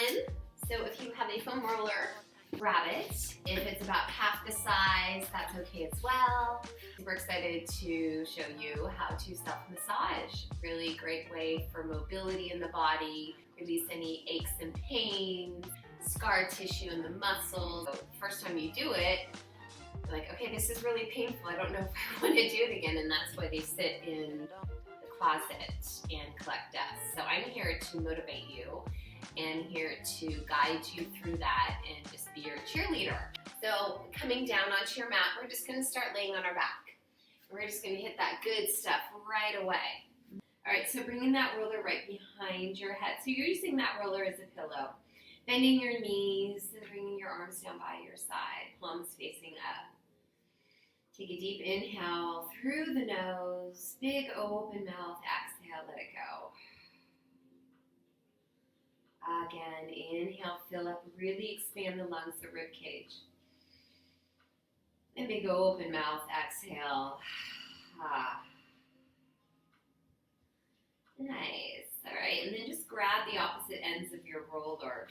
in. So if you have a foam roller, grab it. If it's about half the size, that's okay as well. We're excited to show you how to self-massage. Really great way for mobility in the body, release any aches and pains, scar tissue in the muscles. So first time you do it, you're like, okay, this is really painful. I don't know if I want to do it again. And that's why they sit in the closet and collect dust. So I'm here to motivate you and here to guide you through that and just be your cheerleader. So coming down onto your mat, we're just gonna start laying on our back. We're just gonna hit that good stuff right away. All right, so bringing that roller right behind your head. So you're using that roller as a pillow. Bending your knees and bringing your arms down by your side, palms facing up. Take a deep inhale through the nose, big open mouth, exhale, let it go. Again, inhale, fill up, really expand the lungs, the rib cage. And big open mouth, exhale. Nice. All right, and then just grab the opposite ends of your roller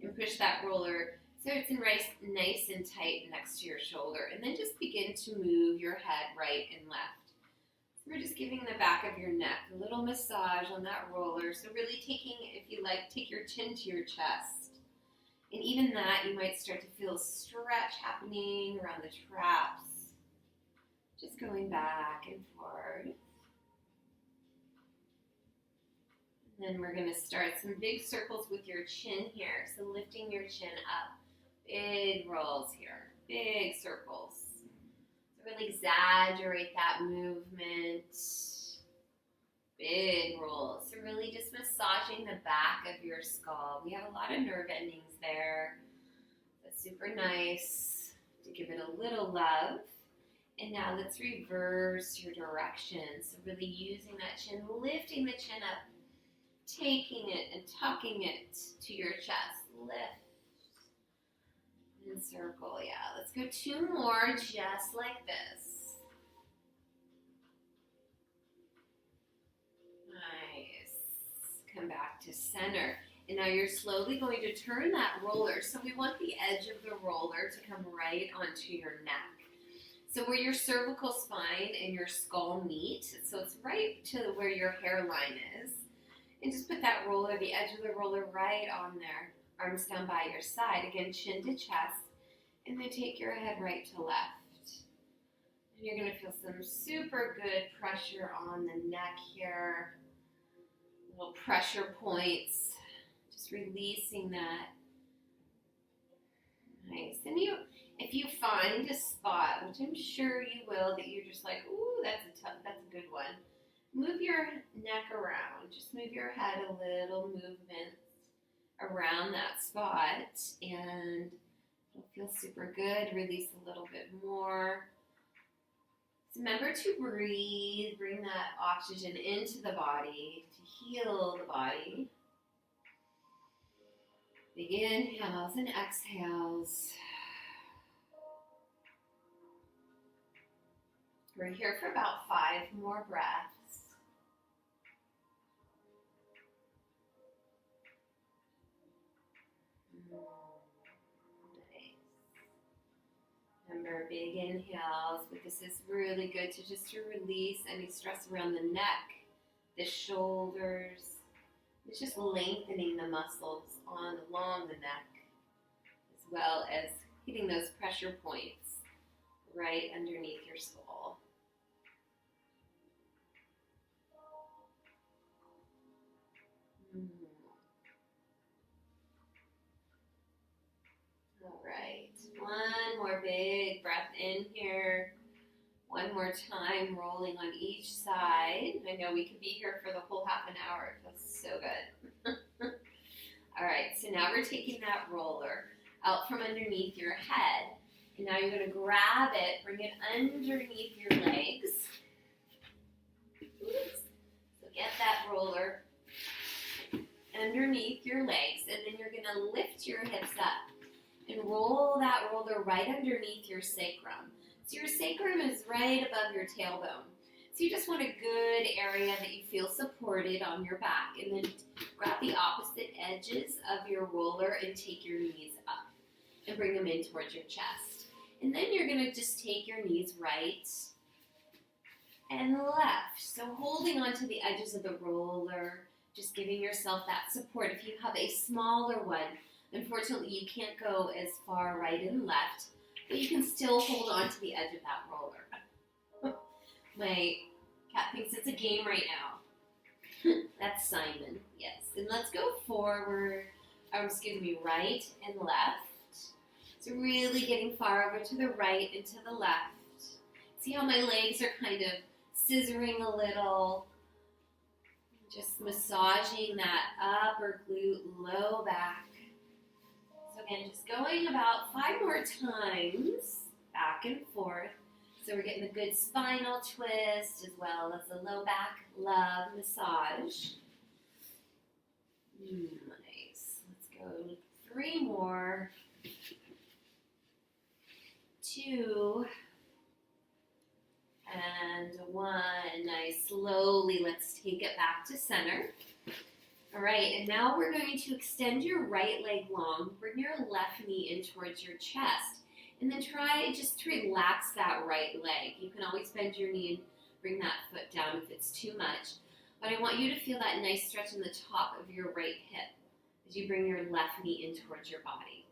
and push that roller so it's nice and tight next to your shoulder. And then just begin to move your head right and left. We're just giving the back of your neck a little massage on that roller. So really taking, if you like, take your chin to your chest. And even that, you might start to feel stretch happening around the traps. Just going back and forth. And then we're going to start some big circles with your chin here. So lifting your chin up. Big rolls here. Big circles. Really exaggerate that movement. Big rolls. So really just massaging the back of your skull. We have a lot of nerve endings there. That's super nice to give it a little love. And now let's reverse your direction. So really using that chin, lifting the chin up, taking it and tucking it to your chest. Lift. And circle, yeah. Let's go 2 more just like this. Nice. Come back to center. And now you're slowly going to turn that roller. So we want the edge of the roller to come right onto your neck. So where your cervical spine and your skull meet, so it's right to where your hairline is. And just put that roller, the edge of the roller right on there. Arms down by your side. Again, chin to chest. And then take your head right to left. And you're going to feel some super good pressure on the neck here. Little pressure points. Just releasing that. Nice. And if you find a spot, which I'm sure you will, that you're just like, ooh, that's a good one. Move your neck around. Just move your head a little movement around that spot, and it'll feel super good. Release a little bit more. So remember to breathe. Bring that oxygen into the body to heal the body. Big inhales and exhales. We're here for about 5 more breaths. Remember, big inhales, but this is really good to release any stress around the neck, the shoulders. It's just lengthening the muscles along the neck, as well as hitting those pressure points right underneath your skull. All right, one more big breath in here. One more time, rolling on each side. I know we could be here for the whole half an hour. It feels so good. All right, so now we're taking that roller out from underneath your head. And now you're going to grab it, bring it underneath your legs. Oops. So get that roller underneath your legs, and then you're going to lift your hips up and roll that roller right underneath your sacrum. So your sacrum is right above your tailbone. So you just want a good area that you feel supported on your back. And then grab the opposite edges of your roller and take your knees up and bring them in towards your chest. And then you're going to just take your knees right and left. So holding onto the edges of the roller, just giving yourself that support. If you have a smaller one, unfortunately you can't go as far right and left, but you can still hold on to the edge of that roller. My cat thinks it's a game right now. That's Simon, yes. And let's go forward, right and left. So really getting far over to the right and to the left. See how my legs are kind of scissoring a little. Just massaging that upper glute, low back. So again, just going about 5 more times, back and forth. So we're getting a good spinal twist as well as a low back love massage. Nice. Let's go 3 more. 2. And 1. Nice. Slowly, let's take it back to center. All right, and now we're going to extend your right leg long. Bring your left knee in towards your chest. And then try just to relax that right leg. You can always bend your knee and bring that foot down if it's too much. But I want you to feel that nice stretch in the top of your right hip as you bring your left knee in towards your body.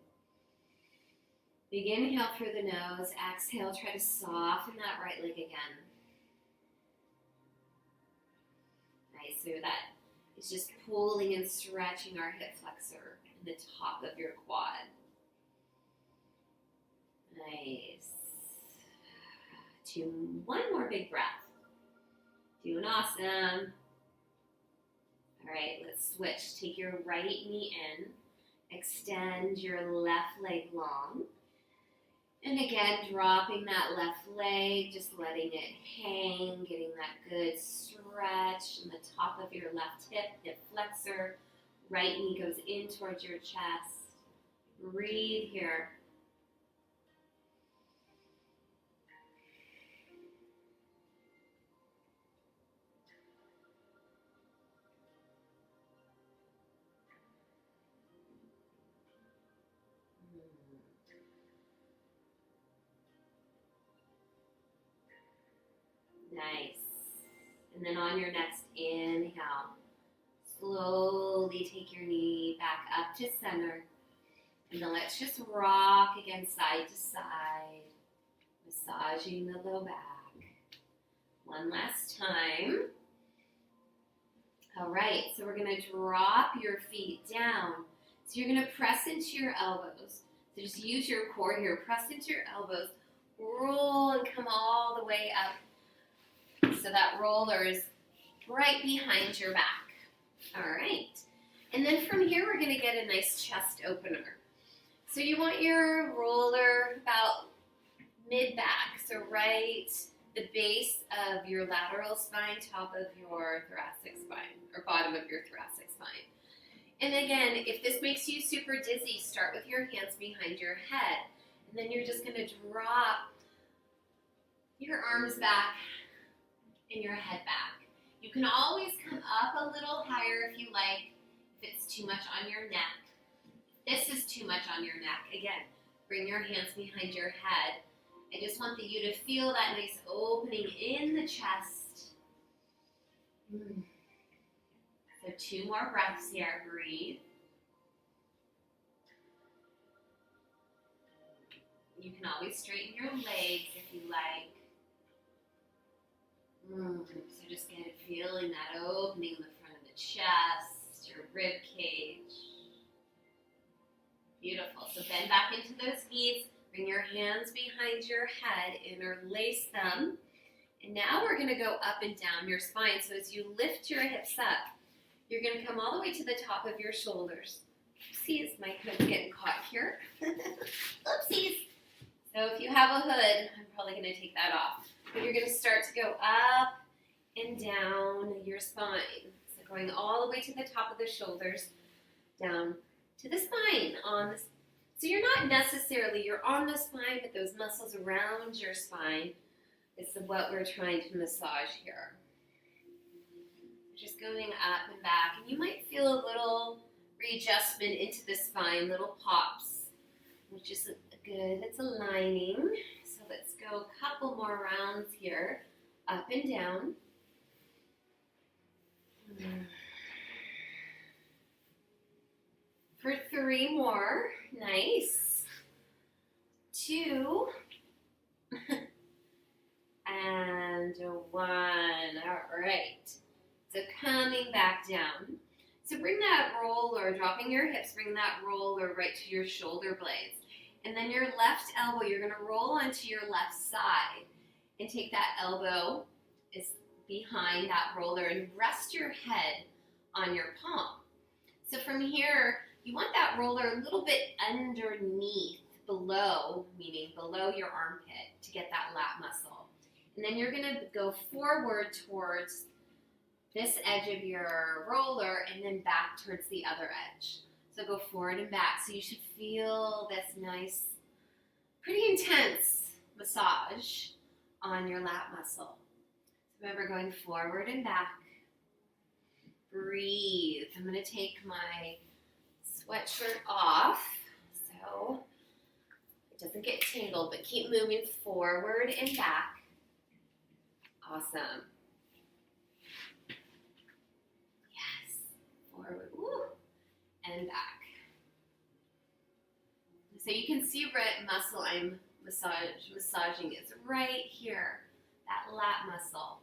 Big inhale through the nose. Exhale, try to soften that right leg again. Nice, so that is just pulling and stretching our hip flexor in the top of your quad. Nice. 1 more big breath. Doing awesome. All right, let's switch. Take your right knee in. Extend your left leg long. And again, dropping that left leg, just letting it hang, getting that good stretch in the top of your left hip flexor. Right knee goes in towards your chest. Breathe here. Nice. And then on your next inhale, slowly take your knee back up to center. And then let's just rock again side to side, massaging the low back. 1 last time. All right, so we're going to drop your feet down. So you're going to press into your elbows. So just use your core here. Press into your elbows. Roll and come all the way up. So that roller is right behind your back. All right. And then from here, we're going to get a nice chest opener. So you want your roller about mid-back. So right the base of your lateral spine, top of your thoracic spine, or bottom of your thoracic spine. And again, if this makes you super dizzy, start with your hands behind your head. And then you're just going to drop your arms back and your head back. You can always come up a little higher if you like, if it's too much on your neck. This is too much on your neck. Again, bring your hands behind your head. I just want you to feel that nice opening in the chest. So 2 more breaths here. Breathe. You can always straighten your legs if you like. So just get it, feeling that opening in the front of the chest, your rib cage. Beautiful. So bend back into those knees. Bring your hands behind your head, interlace them. And now we're going to go up and down your spine. So as you lift your hips up, you're going to come all the way to the top of your shoulders. Oopsies, my hood's getting caught here. Oopsies. So if you have a hood, I'm probably going to take that off. But you're going to start to go up and down your spine. So going all the way to the top of the shoulders, down to the spine. So you're not necessarily, you're on the spine, but those muscles around your spine is what we're trying to massage here. Just going up and back. And you might feel a little readjustment into the spine, little pops, which is good. It's aligning. So let's go a couple more rounds here, up and down. For 3 more. Nice. 2. And 1. All right. So coming back down. So bring that roller, dropping your hips, bring that roller right to your shoulder blades. And then your left elbow, you're going to roll onto your left side and take that elbow is behind that roller and rest your head on your palm. So from here, you want that roller a little bit underneath, below, meaning below your armpit to get that lat muscle. And then you're going to go forward towards this edge of your roller and then back towards the other edge. So go forward and back. So you should feel this nice, pretty intense massage on your lat muscle. Remember, going forward and back. Breathe. I'm going to take my sweatshirt off so it doesn't get tangled, but keep moving forward and back. Awesome. Yes. Forward. Woo. And back. So you can see what muscle I'm massaging. It's right here, that lat muscle.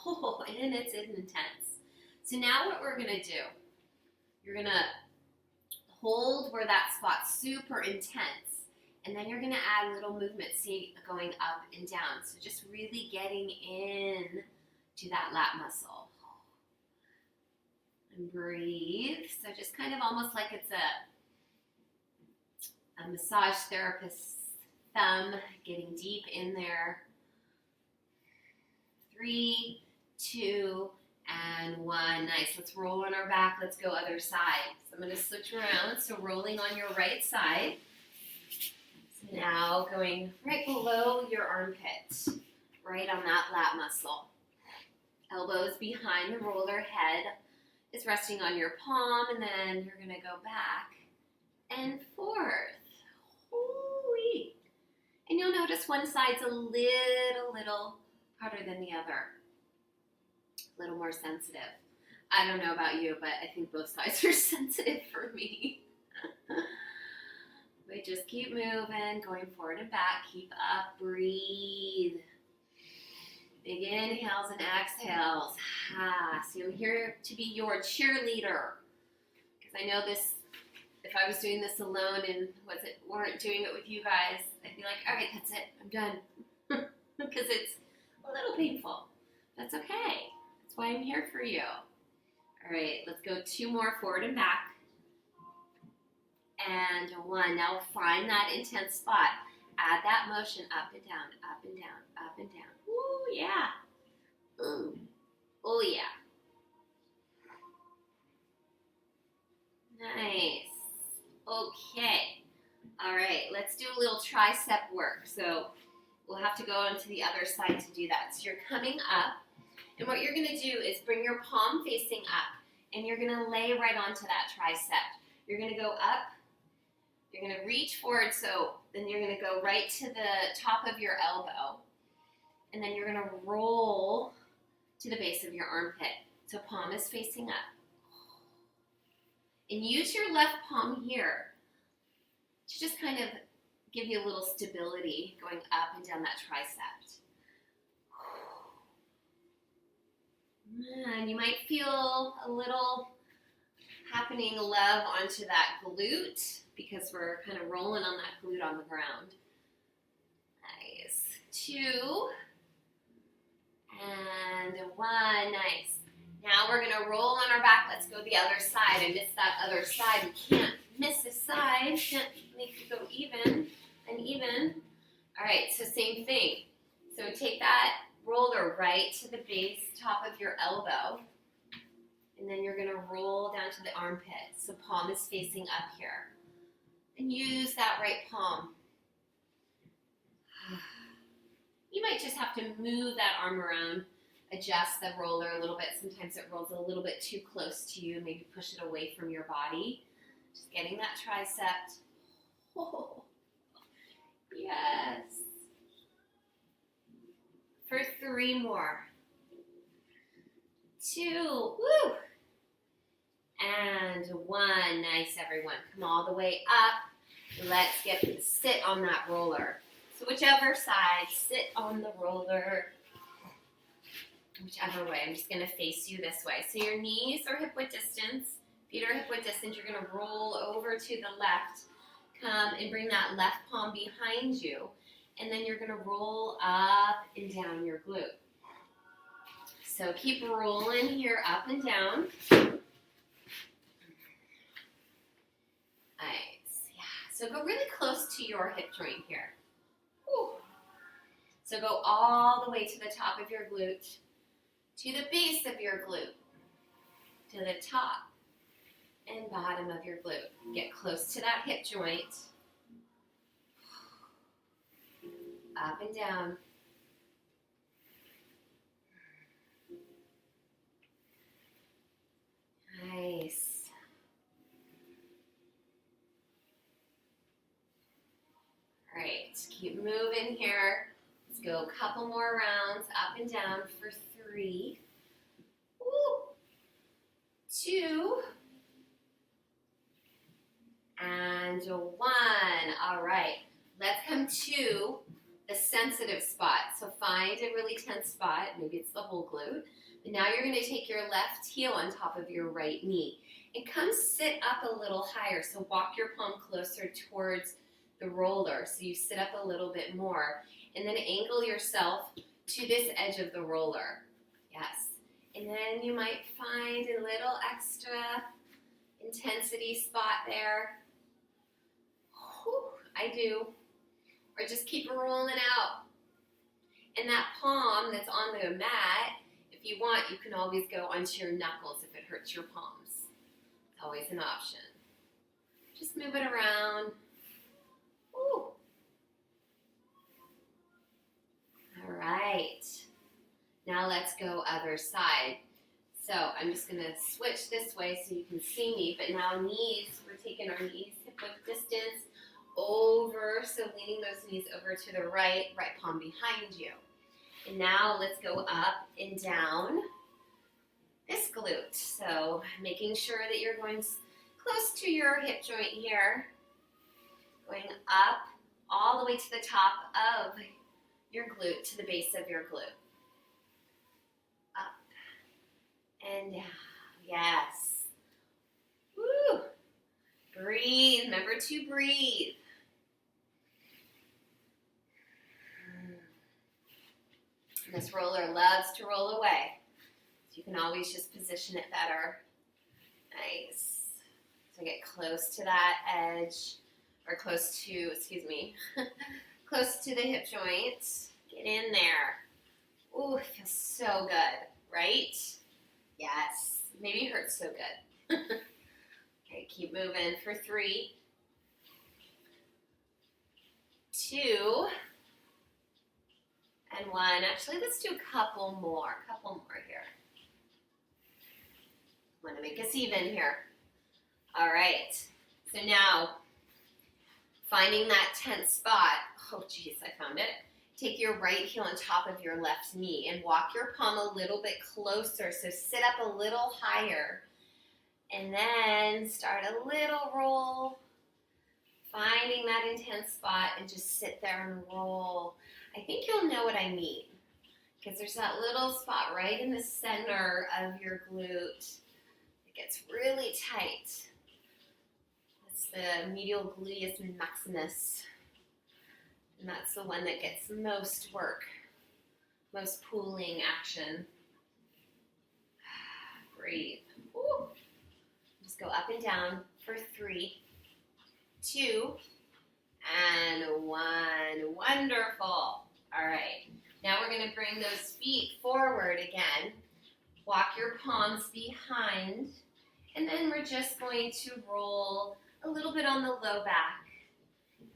Oh, and it's intense. So now what we're going to do, you're going to hold where that spot's super intense, and then you're going to add little movements, see, going up and down. So just really getting in to that lat muscle. And breathe. So just kind of almost like it's a massage therapist's thumb, getting deep in there. 3, 2, and 1. Nice. Let's roll on our back. Let's go other side. So I'm going to switch around. So rolling on your right side. So now going right below your armpit, right on that lat muscle. Elbows behind the roller, head is resting on your palm, and then you're going to go back and forth. Hoo-wee. And you'll notice one side's a little harder than the other. A little more sensitive. I don't know about you, but I think both sides are sensitive for me. But just keep moving, going forward and back. Keep up, breathe. Big inhales and exhales. So I'm here to be your cheerleader. Because I know this, if I was doing this alone and weren't doing it with you guys, I'd be like, all right, that's it, I'm done. Because it's a little painful. That's okay. That's why I'm here for you. All right, let's go 2 more forward and back. And 1. Now find that intense spot. Add that motion up and down, up and down, up and down. Ooh, yeah. Ooh. Oh, yeah. Nice. Okay. All right, let's do a little tricep work. So we'll have to go onto the other side to do that. So you're coming up, and what you're going to do is bring your palm facing up, and you're going to lay right onto that tricep. You're going to go up. You're going to reach forward, so then you're going to go right to the top of your elbow, and then you're going to roll to the base of your armpit. So palm is facing up. And use your left palm here to just kind of give you a little stability going up and down that tricep. And you might feel a little happening love onto that glute because we're kind of rolling on that glute on the ground. Nice. 2 and 1. Nice. Now we're going to roll on our back. Let's go the other side. I missed that other side. You can't miss this side. Can't make it go even and even. All right, so same thing. So take that roller right to the base, top of your elbow. And then you're going to roll down to the armpit. So palm is facing up here. And use that right palm. You might just have to move that arm around adjust the roller a little bit. Sometimes it rolls a little bit too close to you. Maybe push it away from your body. Just getting that tricep. Oh, yes. For 3 more. 2. Woo. And 1. Nice, everyone. Come all the way up. Let's sit on that roller. So whichever side, sit on the roller. Whichever way. I'm just going to face you this way. So your knees are hip width distance. Feet are hip width distance. You're going to roll over to the left. Come and bring that left palm behind you. And then you're going to roll up and down your glute. So keep rolling here up and down. Nice. Yeah. So go really close to your hip joint here. Whew. So go all the way to the top of your glute, to the base of your glute, to the top and bottom of your glute. Get close to that hip joint. Up and down. Nice. All right, keep moving here. Let's go a couple more rounds up and down for 3. Woo. 2. And 1. All right, let's come to the sensitive spot. So find a really tense spot. Maybe it's the whole glute. But now you're going to take your left heel on top of your right knee and come sit up a little higher. So walk your palm closer towards the roller. So you sit up a little bit more. And then angle yourself to this edge of the roller. Yes. And then you might find a little extra intensity spot there. Whew, I do. Or just keep rolling out. And that palm that's on the mat, if you want, you can always go onto your knuckles if it hurts your palms. It's always an option. Just move it around. Woo. All right. Now let's go other side. So I'm just going to switch this way so you can see me. But now knees, we're taking our knees hip width distance over. So leaning those knees over to the right palm behind you. And now let's go up and down this glute. So making sure that you're going close to your hip joint here. Going up all the way to the top of your glute, to the base of your glute. Up and down. Yes. Woo. Breathe. Remember to breathe. This roller loves to roll away. So you can always just position it better. Nice. So get close to that edge, or close to, close to the hip joint. Get in there. Ooh, it feels so good, right? Yes. Maybe it hurts so good. Okay, keep moving for 3, 2, and 1. Actually, let's do a couple more here. I want to make us even here. All right. So now, finding that tense spot. Oh, geez, I found it. Take your right heel on top of your left knee and walk your palm a little bit closer. So sit up a little higher. And then start a little roll. Finding that intense spot and just sit there and roll. I think you'll know what I mean, because there's that little spot right in the center of your glute. It gets really tight. It's the medial gluteus maximus, and that's the one that gets most work, most pulling action. Breathe. Woo. Just go up and down for 3, 2, and 1. Wonderful. All right. Now we're going to bring those feet forward again. Walk your palms behind. And then we're just going to roll a little bit on the low back.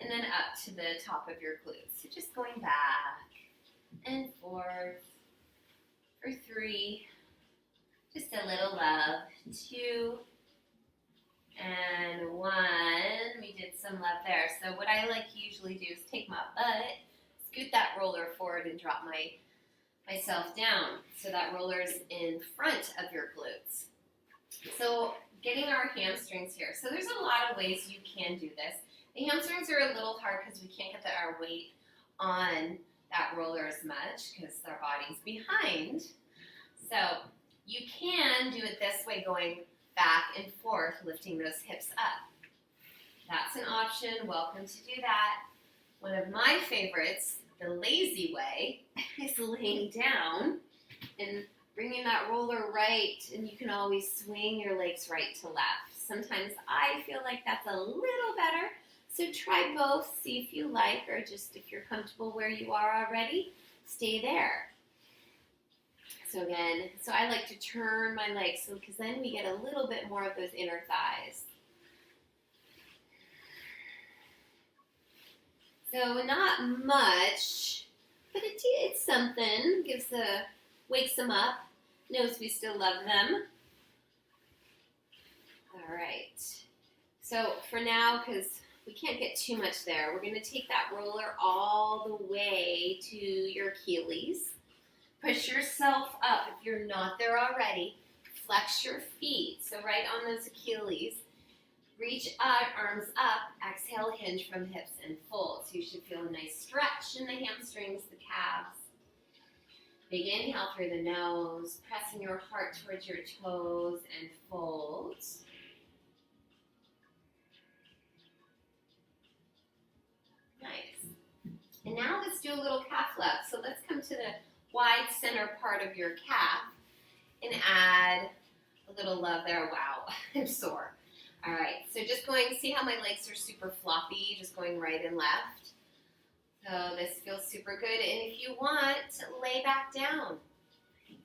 And then up to the top of your glutes. So just going back and forth for Just a little love. 2 and 1. We did some love there. So what I like to usually do is take my butt, scoot that roller forward, and drop myself down. So that roller is in front of your glutes. So getting our hamstrings here. So there's a lot of ways you can do this. The hamstrings are a little hard because we can't get our weight on that roller as much because our body's behind. So you can do it this way, going back and forth, lifting those hips up. That's an option. Welcome to do that. One of my favorites, the lazy way, is laying down and bringing that roller right, and you can always swing your legs right to left. Sometimes I feel like that's a little better, so try both, see if you like, or just if you're comfortable where you are already, stay there. So again, so I like to turn my legs because then we get a little bit more of those inner thighs. So not much, but it's something. Wakes them up, knows we still love them. All right. So for now, because we can't get too much there, we're going to take that roller all the way to your Achilles. Push yourself up if you're not there already. Flex your feet, so right on those Achilles. Reach out, arms up. Exhale, hinge from hips and fold. So you should feel a nice stretch in the hamstrings, the calves. Big inhale through the nose, pressing your heart towards your toes and fold. Nice. And now let's do a little calf love. So let's come to the wide center part of your calf and add a little love there. Wow, I'm sore. All right, so just see how my legs are super floppy, just going right and left. So this feels super good. And if you want, lay back down.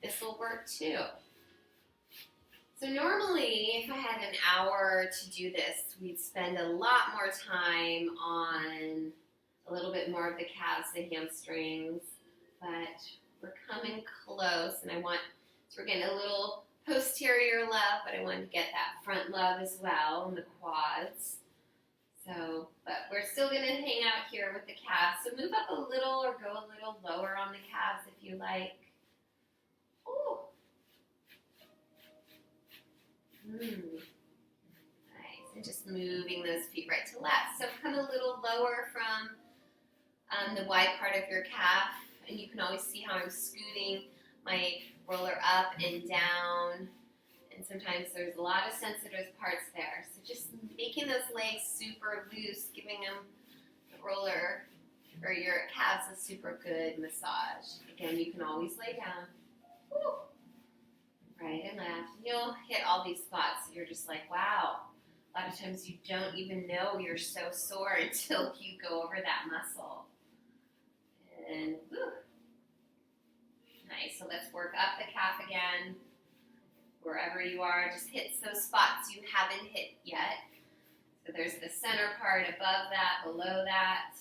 This will work too. So normally, if I had an hour to do this, we'd spend a lot more time on a little bit more of the calves, the hamstrings, but we're coming close, and so we're getting a little posterior love, but I wanted to get that front love as well, and the quads. So, but we're still going to hang out here with the calves. So move up a little or go a little lower on the calves if you like. Ooh. Nice. And just moving those feet right to left. So come a little lower from the wide part of your calf. And you can always see how I'm scooting my roller up and down. And sometimes there's a lot of sensitive parts there. So just making those legs super loose, giving them the roller or your calves a super good massage. Again, you can always lay down. Woo. Right and left. You'll hit all these spots. You're just like, wow. A lot of times you don't even know you're so sore until you go over that muscle. And woo. Nice. So let's work up the calf again. Wherever you are, just hit those spots you haven't hit yet. So there's the center part above that, below that.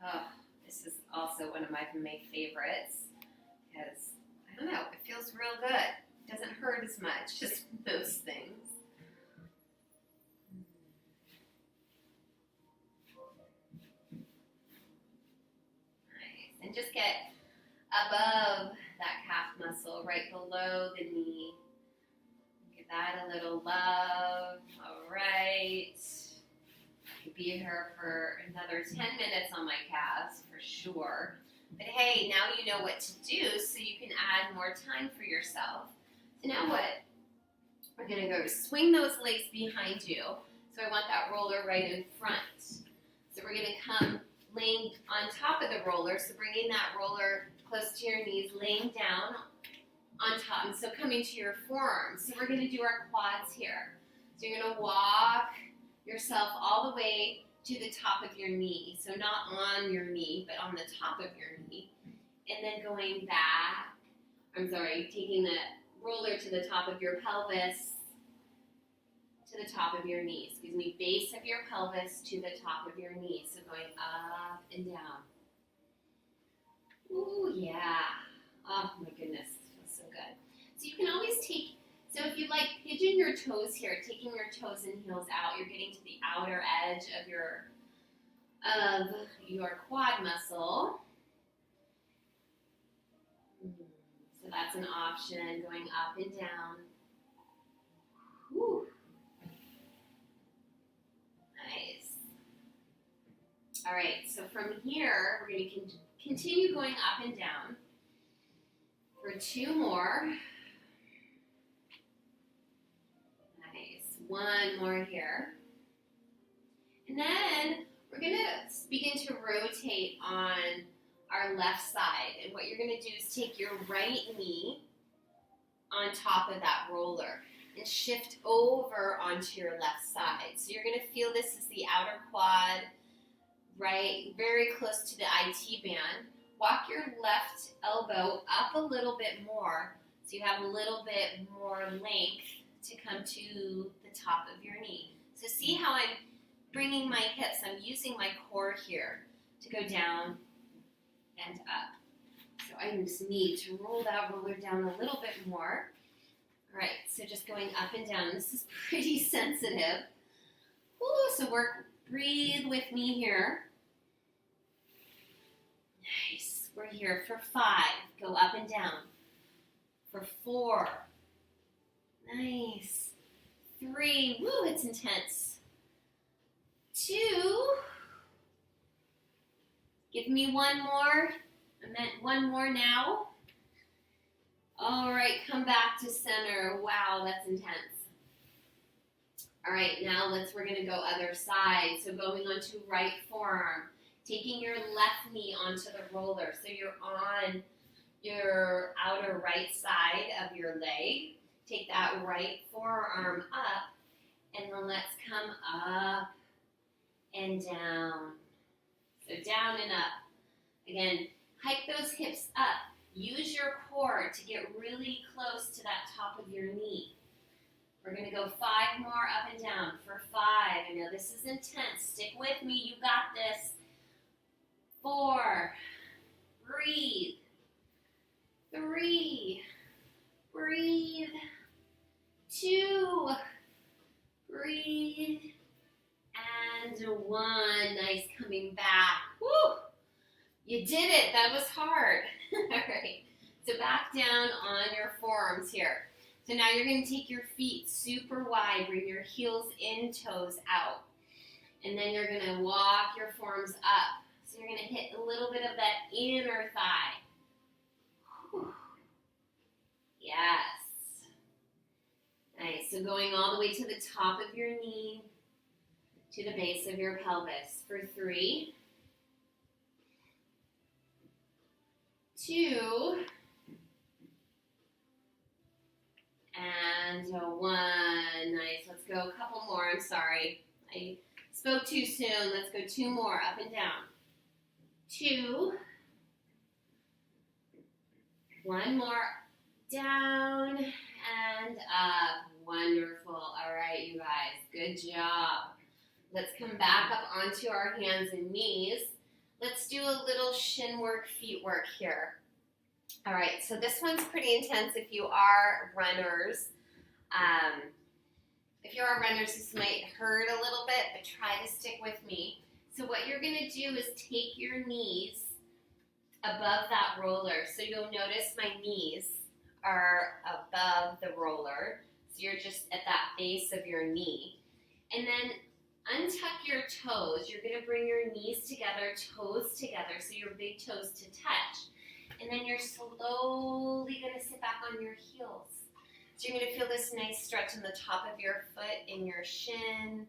Oh, this is also one of my favorites because, I don't know, it feels real good. It doesn't hurt as much, just those things. Nice. And just get above that calf muscle, right below the knee. Give that a little love. All right. I could be here for another 10 minutes on my calves for sure. But hey, now you know what to do so you can add more time for yourself. So now what? We're going to go swing those legs behind you. So I want that roller right in front. So we're going to come laying on top of the roller. So bringing that roller close to your knees, laying down on top, and so coming to your forearms. So we're going to do our quads here. So you're going to walk yourself all the way to the top of your knee. So not on your knee, but on the top of your knee. And then going back, taking the roller to the top of your pelvis, to the top of your knee. Base of your pelvis to the top of your knee. So going up and down. Ooh, yeah. Oh my goodness, it feels so good. So toes here, taking your toes and heels out. You're getting to the outer edge of your quad muscle. So that's an option, going up and down. Whew. Nice. All right, so from here, we're going to continue going up and down for 2 more. Nice. 1 more here. And then we're going to begin to rotate on our left side. And what you're going to do is take your right knee on top of that roller and shift over onto your left side. So you're going to feel this is the outer quad, right, very close to the IT band. Walk your left elbow up a little bit more so you have a little bit more length to come to the top of your knee. So see how I'm bringing my hips, I'm using my core here to go down and up. So I just need to roll that roller down a little bit more. All right, so just going up and down. This is pretty sensitive. Ooh, so breathe with me here. Nice. We're here for 5. Go up and down. For 4. Nice. 3. Woo, it's intense. 2. Give me 1 more. I meant 1 more now. All right, come back to center. Wow, that's intense. All right, now we're gonna go other side. So going onto right forearm, taking your left knee onto the roller. So you're on your outer right side of your leg. Take that right forearm up, and then let's come up and down. So down and up. Again, hike those hips up. Use your core to get really close to that top of your knee. We're going to go 5 more up and down for 5. I know this is intense. Stick with me. You got this. 4. Breathe. 3. Breathe. 2. Breathe. And 1. Nice, coming back. Woo! You did it. That was hard. All right. So back down on your forearms here. So now you're going to take your feet super wide. Bring your heels in, toes out. And then you're going to walk your forearms up. So you're going to hit a little bit of that inner thigh. Whew. Yes. Nice. So going all the way to the top of your knee, to the base of your pelvis for 3. 2. And 1. Nice. Let's go a couple more. I'm sorry. I spoke too soon. Let's go 2 more. Up and down. 2. 1 more. Down and up. Wonderful. All right, you guys. Good job. Let's come back up onto our hands and knees. Let's do a little shin work, feet work here. All right, so this one's pretty intense if you are runners. If you are runners, this might hurt a little bit, but try to stick with me. So what you're going to do is take your knees above that roller. So you'll notice my knees are above the roller. So you're just at that base of your knee. And then untuck your toes. You're going to bring your knees together, toes together, so your big toes to touch. And then you're slowly going to sit back on your heels. So you're going to feel this nice stretch in the top of your foot, in your shin.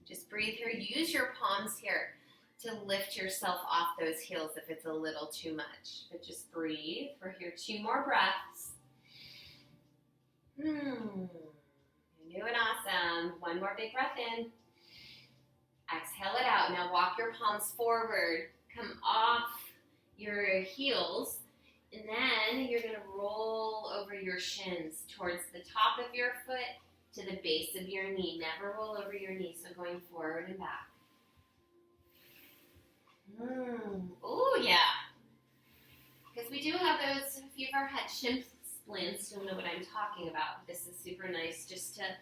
Just breathe here. Use your palms here to lift yourself off those heels if it's a little too much. But just breathe. We're here 2 more breaths. You're doing awesome. 1 more big breath in. Exhale it out. Now walk your palms forward. Come off your heels. And then you're going to roll over your shins towards the top of your foot to the base of your knee. Never roll over your knee, so going forward and back. Oh, yeah. Because we do have those, if you've ever had shin splints, you'll know what I'm talking about. This is super nice just to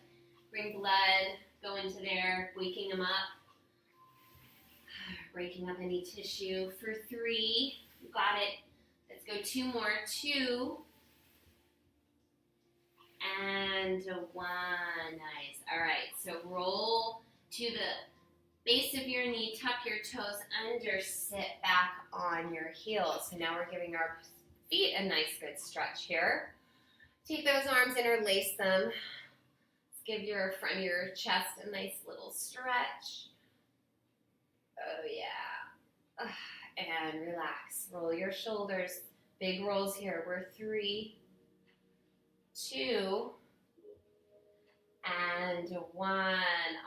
bring blood, go into there, waking them up, breaking up any tissue. For 3, you got it. Let's go 2 more, 2, and 1, nice. All right, so roll to the base of your knee, tuck your toes under, sit back on your heels. So now we're giving our feet a nice good stretch here. Take those arms, interlace them. Let's give your front of your chest a nice little stretch. Oh yeah. And relax. Roll your shoulders. Big rolls here. We're 3, 2, and 1.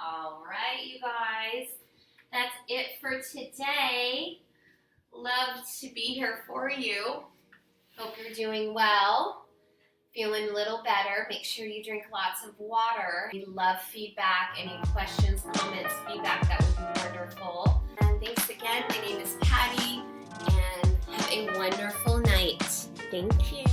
All right, you guys. That's it for today. Love to be here for you. Hope you're doing well. Feeling a little better. Make sure you drink lots of water. We love feedback. Any questions, comments, feedback, that would be wonderful. And thanks again. My name is Patty, and have a wonderful night. Thank you.